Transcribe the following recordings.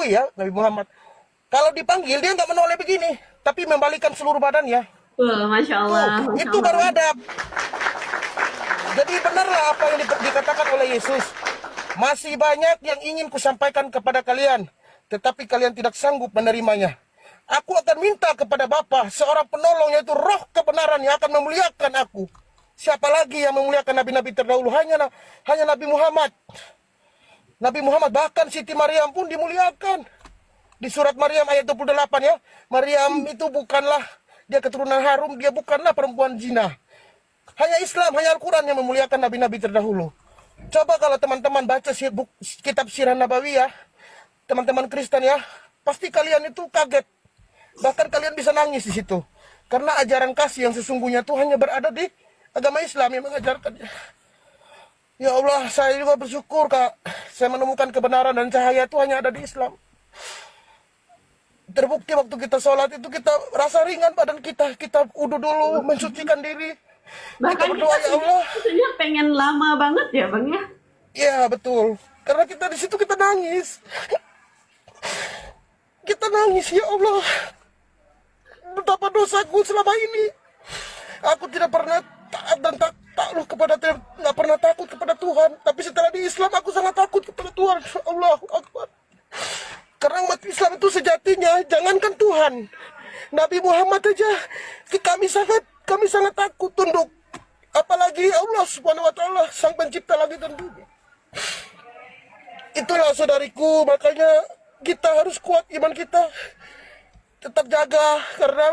akui ya, Nabi Muhammad. Kalau dipanggil dia nggak menoleh begini, tapi membalikkan seluruh badannya. Masya Tuh, Allah, Masya itu baru Allah. adab. Jadi benarlah apa yang dikatakan oleh Yesus. Masih banyak yang ingin kusampaikan kepada kalian, tetapi kalian tidak sanggup menerimanya. Aku akan minta kepada Bapa, seorang penolong, yaitu roh kebenaran yang akan memuliakan aku. Siapa lagi yang memuliakan nabi-nabi terdahulu? Hanya Nabi Muhammad. Nabi Muhammad, bahkan Siti Maryam pun dimuliakan. Di surat Maryam ayat 28 ya. Maryam itu bukanlah, dia keturunan Harum, dia bukanlah perempuan zina. Hanya Islam, hanya Al-Quran yang memuliakan nabi-nabi terdahulu. Coba kalau teman-teman baca kitab Sirah Nabawiyah, teman-teman Kristen ya, pasti kalian itu kaget. Bahkan kalian bisa nangis di situ. Karena ajaran kasih yang sesungguhnya itu hanya berada di agama Islam yang mengajarkannya. Ya Allah, saya juga bersyukur Kak. Saya menemukan kebenaran dan cahaya itu hanya ada di Islam. Terbukti waktu kita sholat itu kita rasa ringan badan kita. Kita udu dulu, mensucikan diri. Kita Bahkan berdoa, kita ya Allah. sebetulnya pengen lama banget ya Bang ya. Ya betul. Karena kita di situ kita nangis. Kita nangis, ya Allah. Betapa dosaku selama ini. Aku tidak pernah taat dan takluk kepada Tuhan, nggak pernah takut kepada Tuhan. Tapi setelah di Islam aku sangat takut kepada Tuhan. Allahu Akbar. Karena umat Islam itu sejatinya jangankan Tuhan, Nabi Muhammad aja kami sangat takut tunduk. Apalagi Allah Subhanahu Wa Taala, Sang Pencipta langit dan bumi. Itulah saudariku, makanya kita harus kuat iman kita. Tetap jaga, karena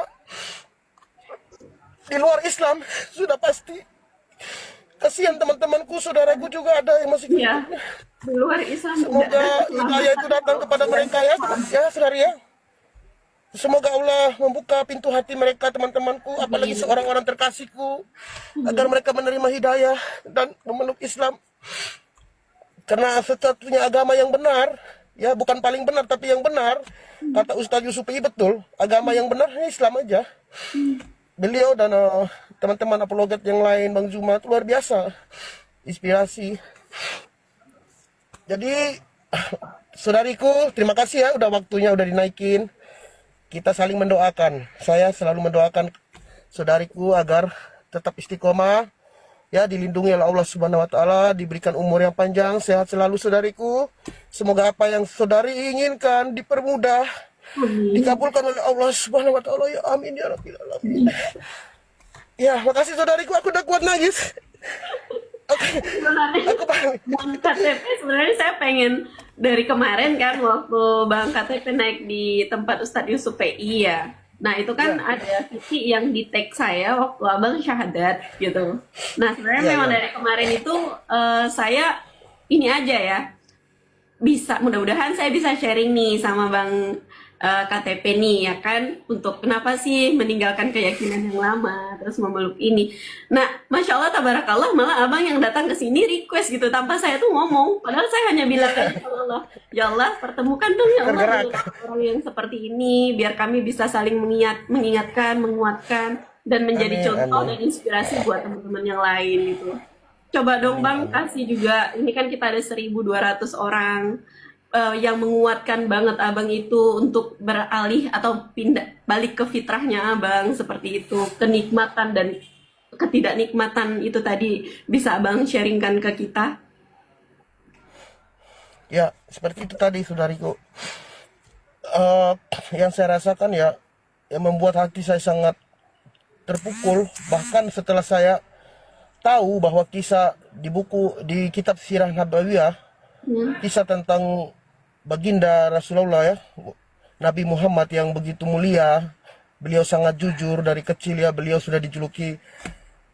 di luar Islam sudah pasti. Kasihan teman-temanku, saudaraku juga ada yang masih Iya. Di luar Islam tidak Semoga ada hidayah itu datang kepada mereka ya, saudari ya. Semoga Allah membuka pintu hati mereka, teman-temanku, apalagi seorang orang terkasihku, agar mereka menerima hidayah dan memeluk Islam. Karena satu-satunya agama yang benar, ya bukan paling benar tapi yang benar, kata Ustaz Yusufi betul, agama yang benar hanya Islam aja. Beliau dan teman-teman apologet yang lain, Bang Zuma, itu luar biasa, inspirasi. Jadi, saudariku, terima kasih ya, udah waktunya udah dinaikin. Kita saling mendoakan. Saya selalu mendoakan saudariku agar tetap istiqomah, ya dilindungi oleh Allah Subhanahu Wa Taala, diberikan umur yang panjang, sehat selalu saudariku. Semoga apa yang saudari inginkan dipermudah, dikabulkan oleh Allah Subhanahu Wa Taala. Ya amin ya rabbil alamin. Ya, makasih saudariku, aku udah kuat nangis. Aku paham. Bang KTP sebenarnya saya pengen dari kemarin kan waktu Bang KTP naik di tempat Ustadz Yusuf PI ya. Nah itu kan ada Vicky yang di tag saya waktu abang syahadat gitu. Nah sebenarnya memang dari kemarin itu saya ini aja ya, bisa mudah-mudahan saya bisa sharing nih sama Bang KTP nih ya kan, untuk kenapa sih meninggalkan keyakinan yang lama terus memeluk ini. Nah Masya Allah tabarakallah, malah abang yang datang ke sini request gitu tanpa saya tuh ngomong, padahal saya hanya bilang aja ya Allah, ya Allah pertemukan dong ya Allah orang yang seperti ini biar kami bisa saling mengingatkan, menguatkan dan menjadi contoh dan inspirasi buat teman-teman yang lain gitu. Coba dong Bang kasih juga, ini kan kita ada 1.200 orang yang menguatkan banget abang itu untuk beralih atau pindah balik ke fitrahnya abang seperti itu, kenikmatan dan ketidaknikmatan itu tadi bisa abang sharingkan ke kita. Ya, seperti itu tadi saudariku. Yang saya rasakan ya, yang membuat hati saya sangat terpukul, bahkan setelah saya tahu bahwa kisah di kitab Sirah Nabawiyah, kisah tentang baginda Rasulullah ya, Nabi Muhammad yang begitu mulia, beliau sangat jujur dari kecil ya, beliau sudah dijuluki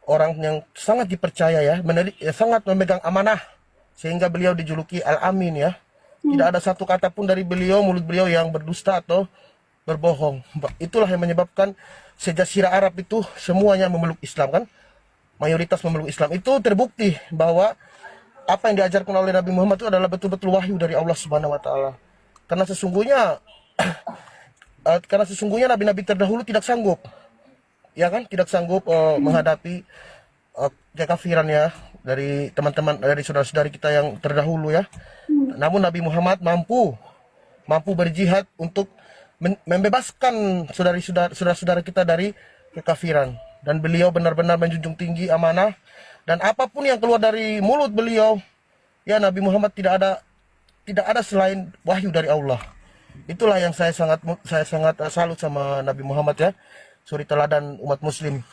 orang yang sangat dipercaya ya, sangat memegang amanah, sehingga beliau dijuluki Al-Amin ya. Tidak ada satu kata pun dari mulut beliau yang berdusta atau berbohong. Itulah yang menyebabkan sejazirah Arab itu semuanya memeluk Islam kan, mayoritas memeluk Islam. Itu terbukti bahwa apa yang diajarkan oleh Nabi Muhammad itu adalah betul-betul wahyu dari Allah Subhanahu Wa Taala. Karena sesungguhnya nabi-nabi terdahulu tidak sanggup, ya kan, tidak sanggup menghadapi kekafiran ya dari teman-teman, dari saudara-saudari kita yang terdahulu ya. Namun Nabi Muhammad mampu mampu berjihad untuk membebaskan saudara-saudara kita dari kekafiran. Dan beliau benar-benar menjunjung tinggi amanah, dan apapun yang keluar dari mulut beliau, ya Nabi Muhammad tidak ada selain wahyu dari Allah. Itulah yang saya sangat salut sama Nabi Muhammad ya, suri teladan umat muslim.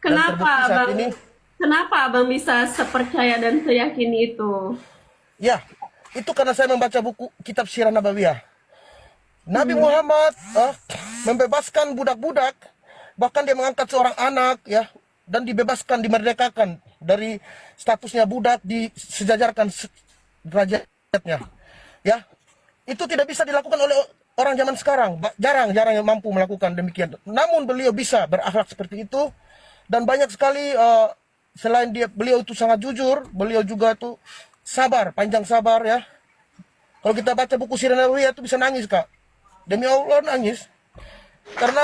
Dan terbukti saat ini, Kenapa abang bisa sepercaya dan seyakin itu? ya, itu karena saya membaca buku kitab Sirah Nabawiyah. Nabi Muhammad membebaskan budak-budak, bahkan dia mengangkat seorang anak ya, dan dibebaskan, dimerdekakan dari statusnya budak, disejajarkan derajatnya. Ya, itu tidak bisa dilakukan oleh orang zaman sekarang. Jarang yang mampu melakukan demikian. Namun beliau bisa berakhlak seperti itu, dan banyak sekali selain beliau itu sangat jujur, beliau juga tuh sabar, panjang sabar ya. Kalau kita baca buku Sirah Nabawiyah itu bisa nangis, Kak. Demi Allah nangis. Karena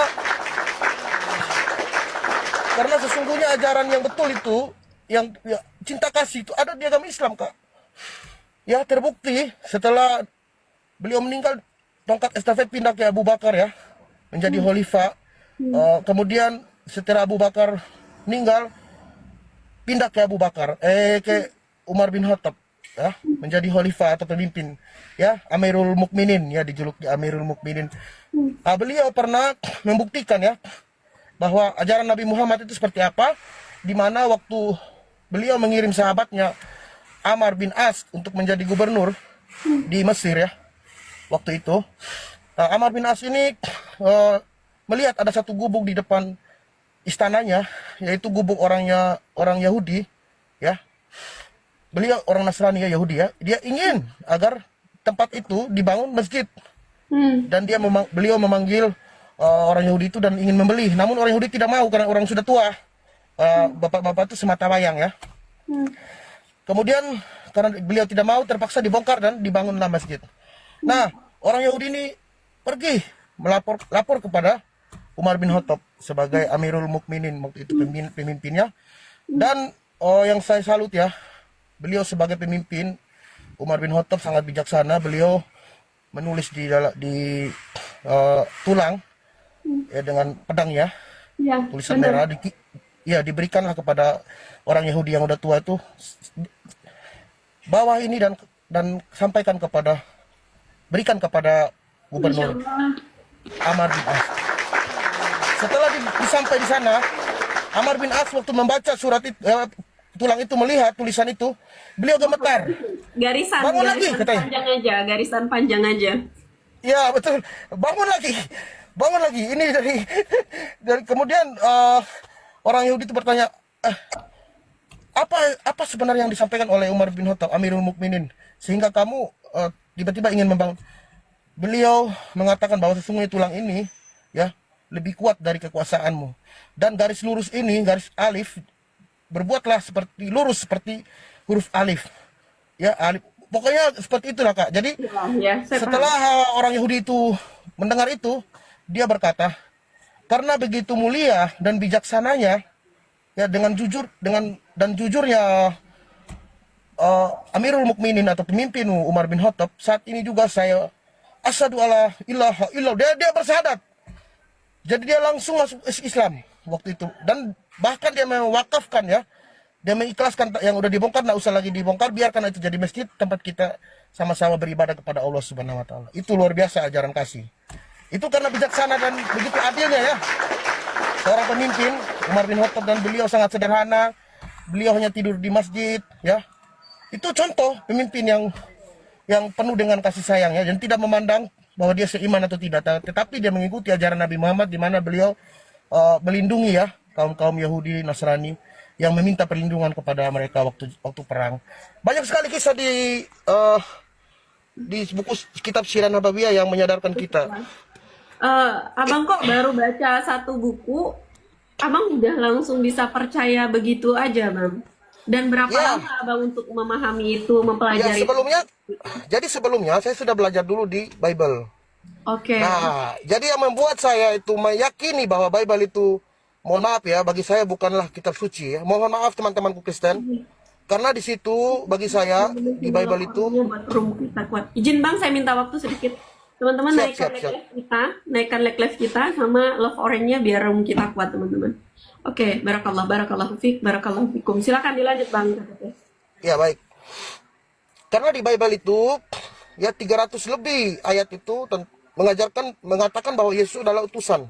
sesungguhnya ajaran yang betul itu, yang ya, cinta kasih itu ada di agama Islam, Kak. Ya, terbukti setelah beliau meninggal, tongkat estafet pindah ke Abu Bakar ya, menjadi khalifah. Kemudian setelah Abu Bakar meninggal, pindah ke ke Umar bin Khattab ya, menjadi khalifah atau pemimpin ya, Amirul Mukminin ya, dijuluki Amirul Mukminin. Beliau pernah membuktikan ya bahwa ajaran Nabi Muhammad itu seperti apa, di mana waktu beliau mengirim sahabatnya Amr bin As untuk menjadi gubernur di Mesir ya, waktu itu Amr bin As ini melihat ada satu gubuk di depan istananya, yaitu gubuk orang Yahudi ya. Beliau orang Nasrani ya, Yahudi ya. Dia ingin agar tempat itu dibangun masjid. Dan beliau memanggil orang Yahudi itu dan ingin membeli. Namun orang Yahudi tidak mau karena orang sudah tua. Bapak-bapak itu semata wayang ya. Kemudian karena beliau tidak mau, terpaksa dibongkar dan dibangunlah masjid. Nah, orang Yahudi ini pergi lapor kepada Umar bin Khattab sebagai Amirul Mukminin waktu itu, pemimpinnya. Dan yang saya salut ya, beliau sebagai pemimpin, Umar bin Khattab sangat bijaksana. Beliau menulis di tulang ya, dengan pedangnya ya, tulisan merah diberikanlah kepada orang Yahudi yang udah tua itu, bawah ini dan berikan kepada gubernur Amr bin As. Setelah sampai di sana, Amr bin As waktu membaca surat itu, tulang itu, melihat tulisan itu, beliau gemetar. Garisan garisan panjang aja. Ya betul, bangun lagi. Ini dari kemudian orang Yahudi itu bertanya, apa sebenarnya yang disampaikan oleh Umar bin Khattab, Amirul Mukminin, sehingga kamu tiba-tiba ingin membangun? Beliau mengatakan bahwa sesungguhnya tulang ini ya lebih kuat dari kekuasaanmu, dan garis lurus ini, garis alif, berbuatlah lurus seperti huruf alif ya, alif. Pokoknya seperti itulah, Kak. Jadi setelah orang Yahudi itu mendengar itu, dia berkata, karena begitu mulia dan bijaksananya ya, dengan jujurnya Amirul Mukminin atau pemimpin Umar bin Khattab, saat ini juga saya asyhadu alla ilaha illallah, dia bersyahadat. Jadi dia langsung masuk Islam waktu itu, dan bahkan dia mewakafkan ya, dia mengikhlaskan yang udah dibongkar, nggak usah lagi dibongkar, biarkan itu jadi masjid, tempat kita sama-sama beribadah kepada Allah Subhanahu Wa Taala. Itu luar biasa ajaran kasih. Itu karena bijaksana dan begitu adilnya ya seorang pemimpin Umar bin Khattab, dan beliau sangat sederhana, beliau hanya tidur di masjid ya. Itu contoh pemimpin yang penuh dengan kasih sayang ya, dan tidak memandang bahwa dia seiman atau tidak, tetapi dia mengikuti ajaran Nabi Muhammad, di mana beliau melindungi ya kaum Yahudi Nasrani yang meminta perlindungan kepada mereka waktu perang. Banyak sekali kisah di buku kitab Sirah Nabawiyah yang menyadarkan kita. Abang kok baru baca satu buku, abang udah langsung bisa percaya begitu aja, Bang? Dan berapa lama abang untuk memahami itu, mempelajari? Jadi sebelumnya saya sudah belajar dulu di Bible. Oke. Nah, jadi yang membuat saya itu meyakini bahwa Bible itu, mohon maaf ya, bagi saya bukanlah kitab suci ya. Mohon maaf teman-temanku Kristen. Karena di situ bagi saya di Bible itu, buat room kita kuat. Izin Bang, saya minta waktu sedikit. Teman-teman Siap, naikkan siap, like siap. live kita, naikkan like live kita sama love orange-nya biar room kita kuat teman-teman. Oke, barakallah, barakallahu fiik, barakallahu fikum. Silakan dilanjut Bang. Ya, baik. Karena di Bible itu ya 300 lebih ayat itu mengatakan bahwa Yesus adalah utusan.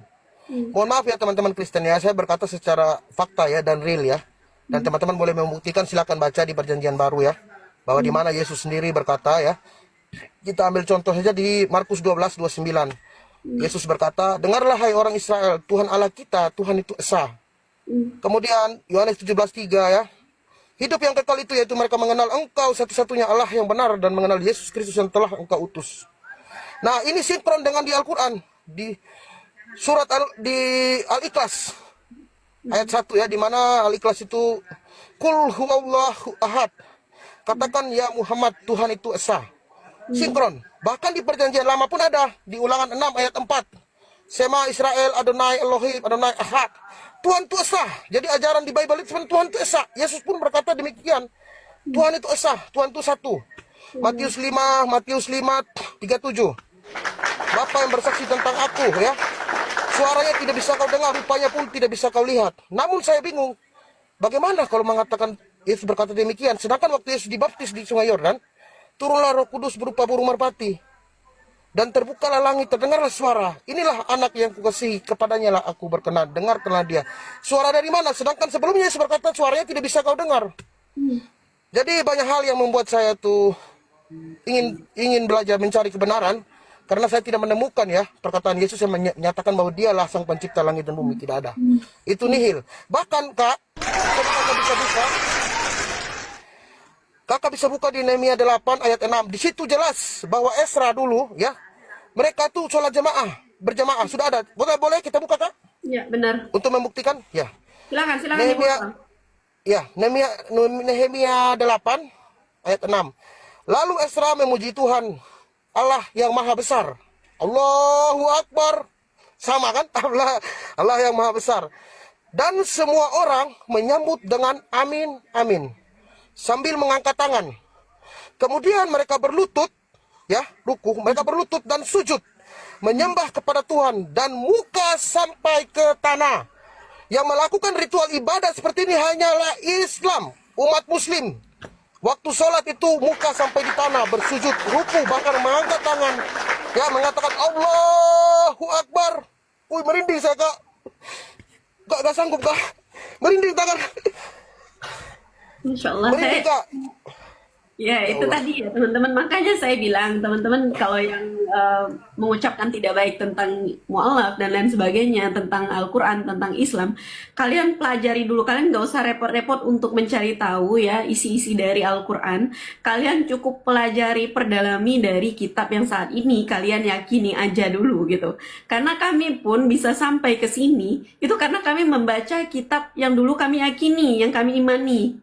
Mohon maaf ya teman-teman Kristen ya, saya berkata secara fakta ya dan real ya. Dan teman-teman boleh membuktikan, silakan baca di Perjanjian Baru ya, bahwa di mana Yesus sendiri berkata ya. Kita ambil contoh saja di Markus 12:29. Yesus berkata, "Dengarlah hai orang Israel, Tuhan Allah kita, Tuhan itu esa." Kemudian Yohanes 17:3 ya. Hidup yang kekal itu yaitu mereka mengenal Engkau satu-satunya Allah yang benar dan mengenal Yesus Kristus yang telah Engkau utus. Nah, ini sinkron dengan di Al-Qur'an di di Al-Ikhlas ayat 1 ya, di mana Al-Ikhlas itu Qul huwallahu ahad. Katakan ya Muhammad, Tuhan itu esa. Sinkron. Bahkan di Perjanjian Lama pun ada di Ulangan 6 ayat 4. Sema Israel Adonai Elohim Adonai Ahad. Tuhan itu esa. Jadi ajaran di Bible itu Tuhan itu esa. Yesus pun berkata demikian. Tuhan itu esa, Tuhan itu satu. Matius 5:37. Bapa yang bersaksi tentang aku ya. Suaranya tidak bisa kau dengar, rupanya pun tidak bisa kau lihat. Namun saya bingung. Bagaimana kalau mengatakan Yesus berkata demikian, sedangkan waktu Yesus dibaptis di Sungai Yordan, turunlah Roh Kudus berupa burung merpati. Dan terbukalah langit, terdengarlah suara. Inilah anak yang kukasihi, kepadanya lah aku berkenan. Dengarkanlah dia. Suara dari mana? Sedangkan sebelumnya Yesus berkata suaranya tidak bisa kau dengar. Jadi banyak hal yang membuat saya tuh ingin belajar mencari kebenaran. Karena saya tidak menemukan ya perkataan Yesus yang menyatakan bahwa dialah sang pencipta langit dan bumi. Tidak ada. Itu nihil. Bahkan Kak, coba Kakak bisa buka. Kakak bisa buka di Nehemia 8 ayat 6. Di situ jelas bahwa Esra dulu ya, mereka tuh sholat berjamaah. Sudah ada. Boleh kita buka Kak? Ya, benar. Untuk membuktikan? Ya. Silakan Nehemia, dibuka. ya, Nehemia 8 ayat 6. Lalu Esra memuji Tuhan Allah yang maha besar. Allahu Akbar. Sama kan? Allah yang maha besar. Dan semua orang menyambut dengan amin, amin. Sambil mengangkat tangan. Kemudian mereka berlutut, ya, ruku, mereka berlutut dan sujud, menyembah kepada Tuhan dan muka sampai ke tanah. Yang melakukan ritual ibadah seperti ini hanyalah Islam, umat Muslim. Waktu sholat itu muka sampai di tanah, bersujud, ruku, bahkan mengangkat tangan, ya, mengatakan Allahu Akbar. Merinding saya Kak. Gak sanggup Kak. Merinding tangan. Insya Allah Merinding Kak. ya itu Allah. tadi ya teman-teman, makanya saya bilang teman-teman kalau yang mengucapkan tidak baik tentang mualaf dan lain sebagainya, tentang Al-Quran, tentang Islam, kalian pelajari dulu, kalian nggak usah repot-repot untuk mencari tahu ya isi-isi dari Al-Quran. Kalian cukup pelajari, perdalami dari kitab yang saat ini kalian yakini aja dulu gitu. Karena kami pun bisa sampai ke sini itu karena kami membaca kitab yang dulu kami yakini, yang kami imani.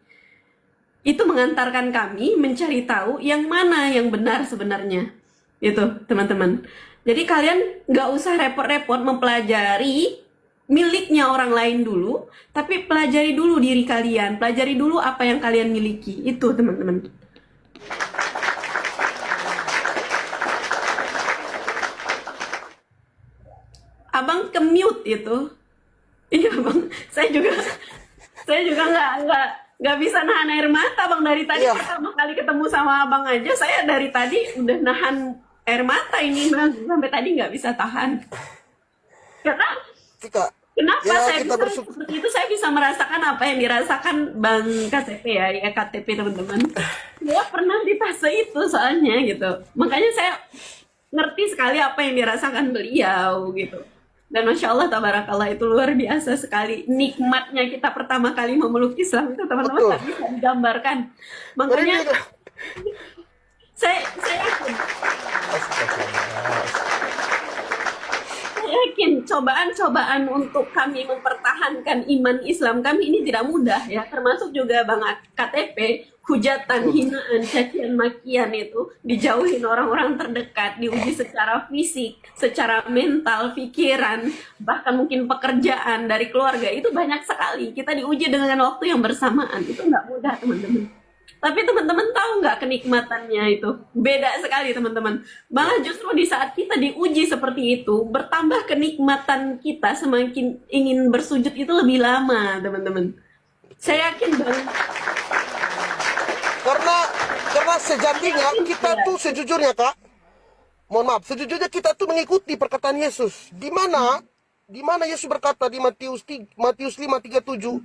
Itu mengantarkan kami mencari tahu yang mana yang benar sebenarnya. Itu teman-teman. Jadi kalian nggak usah repot-repot mempelajari miliknya orang lain dulu, tapi pelajari dulu diri kalian, pelajari dulu apa yang kalian miliki. Itu teman-teman. Abang ke-mute itu. Iya bang, saya juga nggak bisa nahan air mata bang, dari tadi Iya. pertama kali ketemu sama abang aja saya dari tadi udah nahan air mata ini bang, sampai tadi nggak bisa tahan. Karena Kak, kenapa ya saya kita bisa bersyukur. seperti itu, saya bisa merasakan apa yang dirasakan bang KTP ya KTP teman-teman. Dia pernah di fase itu soalnya gitu, makanya saya ngerti sekali apa yang dirasakan beliau gitu. Dan Masya Allah, tabarakallah, itu luar biasa sekali. Nikmatnya kita pertama kali memeluk Islam itu teman-teman Betul. tak bisa digambarkan. Makanya Merinding Kak. saya yakin, cobaan-cobaan untuk kami mempertahankan iman Islam kami ini tidak mudah ya. Termasuk juga Bang KTP, hujatan, hinaan, cacian, makian itu dijauhin orang-orang terdekat, diuji secara fisik, secara mental, pikiran, bahkan mungkin pekerjaan dari keluarga, itu banyak sekali. Kita diuji dengan waktu yang bersamaan, itu nggak mudah teman-teman. Tapi teman-teman tahu nggak kenikmatannya itu? Beda sekali teman-teman. Malah justru di saat kita diuji seperti itu, bertambah kenikmatan kita semakin ingin bersujud itu lebih lama, teman-teman. Saya yakin banget. Karena sejatinya kita Ya. tuh sejujurnya Kak, mohon maaf, sejujurnya kita tuh mengikuti perkataan Yesus. Di mana Yesus berkata di Matius 5:37,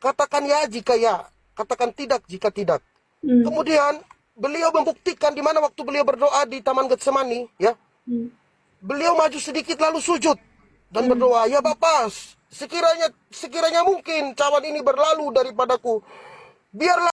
katakan ya jika ya, katakan tidak jika tidak. Hmm. Kemudian beliau membuktikan di mana waktu beliau berdoa di Taman Getsemani, ya. Hmm. Beliau maju sedikit lalu sujud dan berdoa, ya Bapa, sekiranya mungkin cawan ini berlalu daripadaku. Biarlah